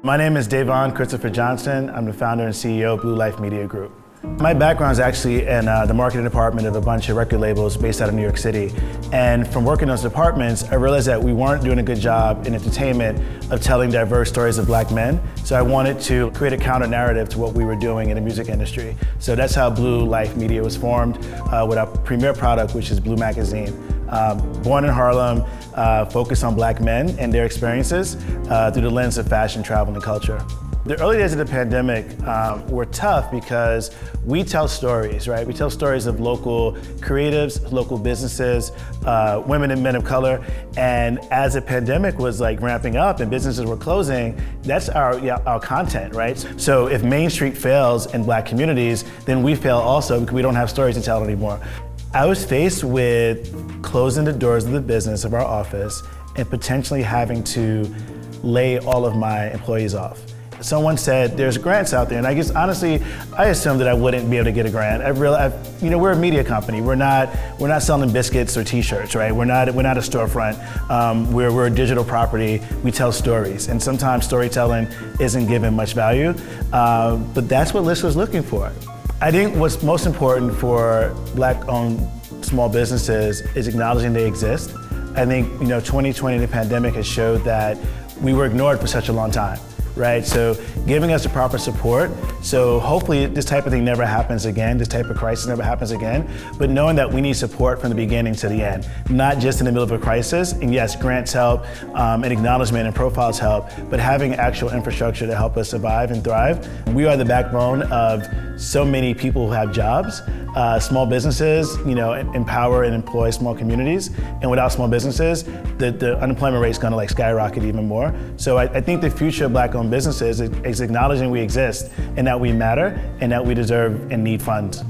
My name is Davon Christopher Johnson. I'm the founder and CEO of BleuLife Media Group. My background is actually in the marketing department of a bunch of record labels based out of New York City. And from working in those departments, I realized that we weren't doing a good job in entertainment of telling diverse stories of black men. So I wanted to create a counter narrative to what we were doing in the music industry. So that's how BleuLife Media was formed with our premier product, which is Blue Magazine. Born in Harlem, focused on black men and their experiences through the lens of fashion, travel, and culture. The early days of the pandemic were tough because we tell stories, right? We tell stories of local creatives, local businesses, women and men of color. And as the pandemic was like ramping up and businesses were closing, that's our content, right? So if Main Street fails in black communities, then we fail also because we don't have stories to tell anymore. I was faced with closing the doors of the business of our office and potentially having to lay all of my employees off. Someone said, there's grants out there, and I guess honestly, I assumed that I wouldn't be able to get a grant. We're a media company. We're not selling biscuits or T-shirts, right? We're not a storefront. We're a digital property. We tell stories, and sometimes storytelling isn't given much value, but that's what LISC was looking for. I think what's most important for Black-owned small businesses is acknowledging they exist. I think 2020, the pandemic has showed that we were ignored for such a long time. Right, so giving us the proper support, so hopefully this type of thing never happens again, this type of crisis never happens again, but knowing that we need support from the beginning to the end, not just in the middle of a crisis, and yes, grants help, and acknowledgement and profiles help, but having actual infrastructure to help us survive and thrive. We are the backbone of so many people who have jobs. Small businesses, empower and employ small communities, and without small businesses, the unemployment rate is going to skyrocket even more. So I think the future of Black-owned businesses is acknowledging we exist and that we matter and that we deserve and need funds.